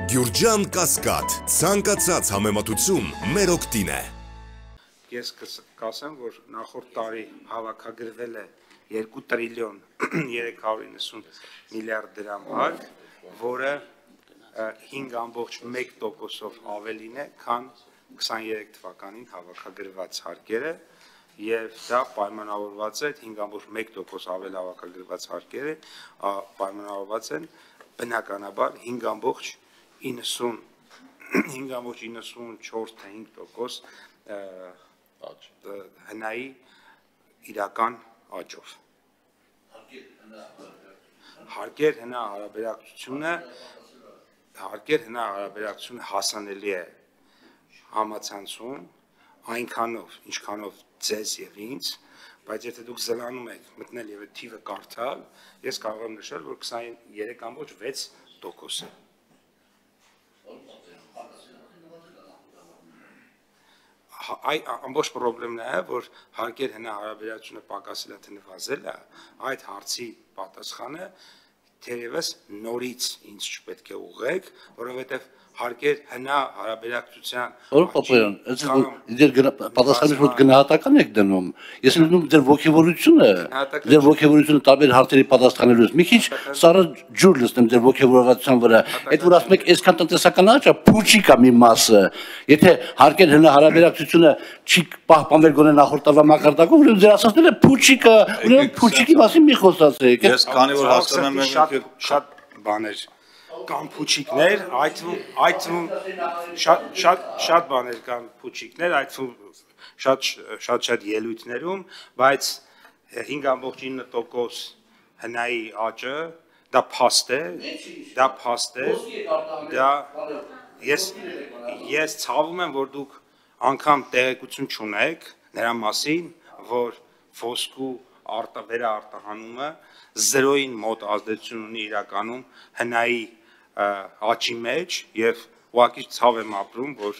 Գյուրջան Կասկադ, ցանկացած համեմատություն մեր օգտին է։ Ես կասեմ, որ նախորդ տարի հավաքագրվել է 2 տրիլիոն 390 միլիարդ դրամ հարկ, որը 5.1%-ով ավելին է, քան 23 թվականին հավաքագրված հարկերը, եւ դա պայմանավորված է 5.1% ավել հավաքագրված հարկերը պայմանավորված են բնականաբար 5.94% հնայի իրական աճով։ Հարկեր հնա հարաբերակցությունը հասանելի է համացանցում այնքանով, ինչքանով ձեզ եւ ինձ, բայց եթե դուք զլանում եք մտնել եւ այդ թիվը կարդալ, ես կարող եմ նշել, որ 23.6% է։ Ամբողջ խնդիրն է, որ հարկեր հնա հարաբերակցությունը պակասել է թե նվազել է, այդ հարցի պատասխանը թերևս նորից ինձ չպետք է ուղղեք, որովհետեւ հարկեր հնա հարաբերակցության պատասխանից որ գնահատական եք դնում, ես ուզում եմ ձեր ոգևորությունը տարբեր հարցերի պատասխանելուց մի քիչ սառը ջուր լցնեմ ձեր ոգևորվածության վրա, այդ որ ասում եք այսքան տնտեսական աճ է, փուչիկ է մի մասը, եթե հարկեր հնա հարաբերակցությունը չի պահպանվել գոնե նախորդ տարվա մակարդակով, ուրեմն ձեր ասածները փուչիկը, ուրեմն փուչիկի մասին մի խոսացեք։ Ես քանի որ հասկանում եմ շատ բաներ կան փուչիկներ, այդ շատ բաներ կան փուչիկներ, այդ շատ ելույթներում, բայց 5.9% հնայի աճը դա փաստ է, ես ցավում եմ, որ դուք անգամ տեղեկություն չունեք նրա մասին, որ ոսկու վերաարտահանումը 0-ին մոտ ազդեցություն ունի իրականում հնայի աճի մեջ եւ ուղղակի ցավ եմ ապրում, որ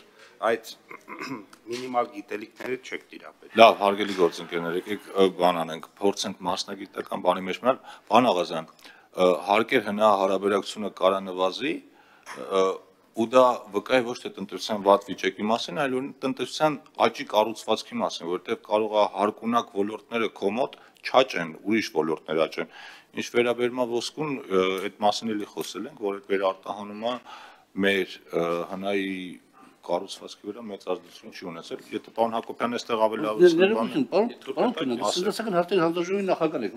այդ մինիմալ գիտելիքները չեք տիրապետում։ Լավ, հարգելի գործընկերներ, եկեք բան անենք, փորձենք մասնագիտական բանի մեջ մնալ, բան աղազան, հարկեր հնա հարաբերակցությունը կարա նվազի, ու դա վկայ ոչ թե տնտեսության վատ վիճակի մասին, այլ տնտեսության աճի կառուցվածքի մասին, որտեղ կարող է հարկունակ ոլորտները քո մոտ չաճեն, ուրիշ ոլորտներ աճեն։ Ինչ վերաբերում է ոսկուն, այդ մասին էլի խոսել ենք, որ այդ վերարտահանումը մեր հնայի կառուցվածքի վրա մեծ ազդեցություն չի ունեցել։ Եթե պարոն Հակոբյանն այստեղ ավելի լավ պարոն, տնտեսական հարցերի հանձնաժողովի նախագահ եք,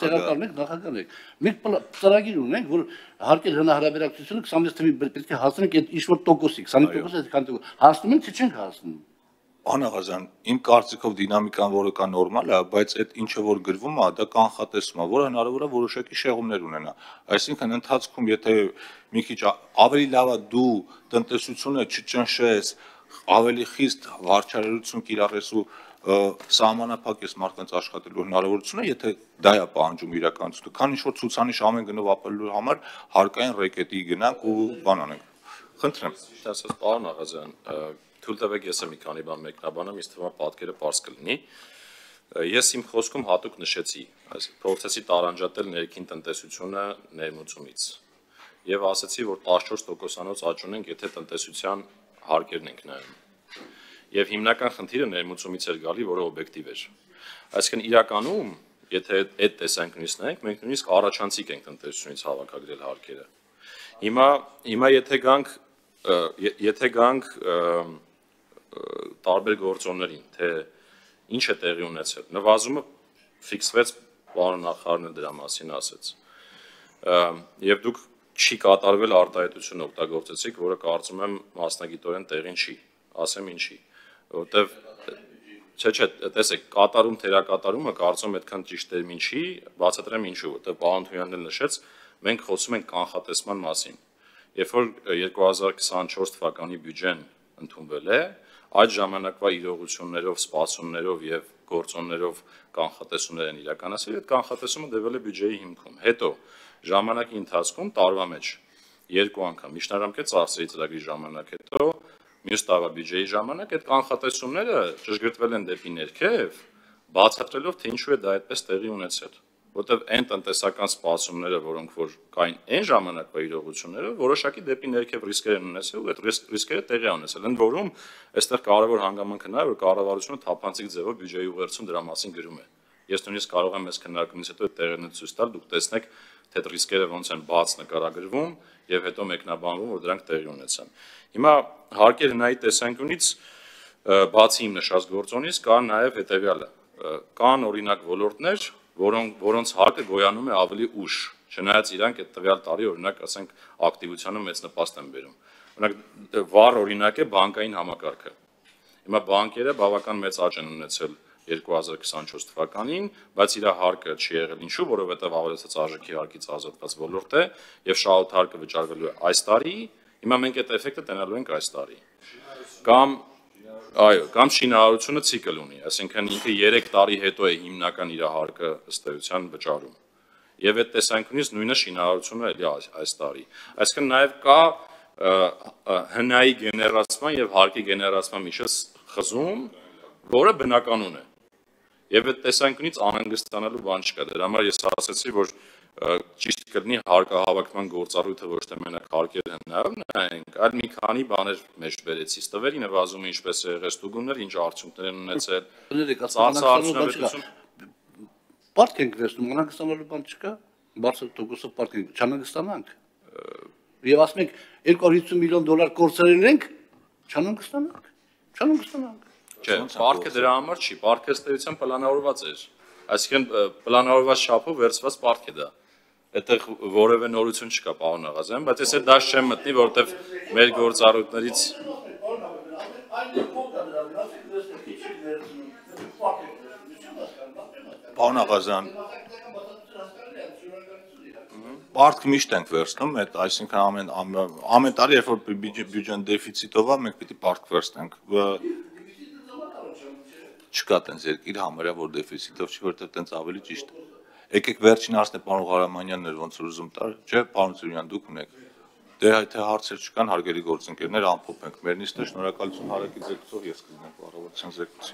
տեղակալ եք, նախագահ եք։ Մենք ծրագիր ունենք, որ հարկեր հնա հարաբերակցությունը 26 թվականին պետք է հասնենք այդ ինչ-որ տոկոսի, 25%, հասնում ենք, թե չենք հասնում։ Անաղազան, իմ կարծիքով դինամիկան, որը կա նորմալ է, բայց այդ ինչը որ գրվում է, դա կանխատեսում է, որը հնարավոր է որոշակի շեղումներ ունենա։ Այսինքն ընթացքում, եթե մի քիչ ավելի լավ է դու տնտեսությունը չճնշես, ավելի խիստ վարչարարություն կիրառես ու սահմանափակես մարդկանց աշխատելու հնարավորությունը, եթե դա է պահանջում իրականությունը, քան ինչ որ ցուցանիշ ամեն գնով ապրելու համար հարկային ռեկետի գնանք ու բան անենք։ Խնդրեմ։ Ասած պարոն Աղազյան, թույլ տվեք ես մի քանի բան մեկնաբանեմ, ինձ թվում է պատկերը պարզ կլինի։ Ես իմ խոսքում հատուկ նշեցի, փորձեցի տարանջատել ներքին տնտեսությունը ներմուծումից եւ ասացի, որ 14%-անոց աճ ունենք, եթե տնտեսության հարկերն ենք նայում։ Եվ հիմնական խնդիրը ներմուծումից էր գալի, որը օբյեկտիվ էր։ Այսինքն իրականում, եթե այդ տեսանկյունից նայենք, մենք նույնիսկ առաջանցիկ ենք տնտեսությունից հավաքագրել հարկերը։ Հիմա եթե գանք տարբեր գործոններին, թե ինչ է տեղի ունեցել։ Նվազումը ֆիքսվեց, պարոն նախարարն դրա մասին ասեց։ Եվ դուք չի կատարվել արտահայտություն օգտագործեցիք, որը կարծում եմ մասնագիտորեն տեղին չի, ասեմ ինչի, որտեվ չէ, տեսեք, կատարում թերակատարումը կարծում եմ այդքան ճիշտ տերմին չի, բացատրեմ ինչու, որտեվ պարոն Թույանն էլ նշեց, մենք խոսում ենք կանխատեսման մասին։ Երբ որ 2024 թվականի բյուջեն ընդունվել է, այդ ժամանակվա իրողություններով, սպասումներով եւ գործոններով կանխատեսումներ են իրականացվել, այդ կանխատեսումը դրվել է բյուջեի հիմքում։ Հետո ժամանակի ընթացքում տարվա մեջ 2 անգամ միջնադամկետ ծախսերի ծրագրի ժամանակ, հետո մյուս տարվա բյուջեի ժամանակ այդ կանխատեսումները ճշգրտվել են դեպի ներքև, բացատրելով թե ինչու է դա այդպես տեղի ունեցել։ որտեղ այն տնտեսական սպասումները, որոնք որ կային այն ժամանակվա իրողությունները, որոշակի դեպի ներքև ռիսկեր են ունեցել, ու այդ ռիսկերը տեղի ունեցել։ Ընդ որում, այստեղ կարևոր հանգամանքը նա է, որ կառավարությունը թափանցիկ ձևով բյուջեի ուղերձում դրա մասին գրում է։ Ես նույնիսկ կարող եմ այս քննարկումից հետո տեղերն ցույց տալ, դուք տեսնեք, թե այդ ռիսկերը ոնց են բաց նկարագրվում եւ հետո մեկնաբանվում, որ դրանք տեղի ունեցան։ Հիմա հարկեր հնայի տեսանկյունից բացի իմ նշած գործոնից կա նաեւ հետեւյալը։ Կան օրինակ ոլորտներ, որոնց հարկը գոյանում է ավելի ուշ, չնայած իրանք այդ տվյալ տարի օրինակ ասենք ակտիվությանը մեծ նպաստ են բերում։ Օրինակ վառ օրինակ է բանկային համակարգը։ Հիմա բանկերը բավական մեծ աճ են ունեցել 2024 թվականին, բայց իր հարկը չի եղել ինչու, որովհետև ավելացած արժեքի հարկից ազատված ոլորտ է եւ շահութ հարկը վճարվելու է այս տարի, հիմա մենք այդ էֆեկտը տենալու ենք այս տարի։ Կամ շինարարությունը ցիկլ ունի, այսինքն ինքը 3 տարի հետո է հիմնական իր հարկը ըստ էության վճարում։ Եվ այդ տեսանկյունից նույնը շինարարությունը էլի այս տարի։ Այսինքն նաեւ կա հնայի գեներացման եւ հարկի գեներացման միջեւ խզում, որը բնականon է։ Եվ այդ տեսանկյունից անհանգստանալու բան չկա։ Դրա համար ես ասացի, որ ճիշտ կլինի հարկահավաքման գործառույթը ոչ թե մենակ հարկեր հնարով նայենք, այլ մի քանի բաներ մեջ բերեցի։ Ստվերի նվազումը ինչպես է եղել, ստուգումներ ինչ արդյունքներ են ունեցել, ծախսահարցությունություն։ Պարտք ենք վերցնում, անհանգստանալու բան չկա, բարձր տոկոսով պարտք ենք, չանհանգստանանք։ Եվ ասում ենք 250 միլիոն դոլար կորցրել ենք, չանհանգստանանք։ Չէ, պարտքը դրա համար չի, պարտքը ըստ էության պլանավորված էր։ Այսինքն պլանավորված չափով վերցված պարտք է դա։ Այդտեղ որևէ նորություն չկա, պարոն Աղազյան, բայց ես այդ դաշտ չեմ մտնի, որովհետև մեր գործառույթներից Պարոն Աղազյան, պարտք միշտ ենք վերցնում, այսինքն ամեն տարի, երբ որ բյուջեն դեֆիցիտով է, մենք պիտի պարտք վերցնենք։ Չկա տենց երկիր համարյա, որ դեֆիցիտով չի, որտեղ տենց ավելի ճիշտ է։ Եկեք վերջին հարցն է պարոն Ղարամանյանն էր, ոնց որ ուզում տար, չէ, պարոն Ծիրյան, դուք ունեք։ Դե եթե հարցեր չկան, հարգելի գործընկերներ, ամփոփենք մեր նիստը, շնորհակալություն հարակից զեկուցող, ես կլինեմ կառավարության զեկուցի։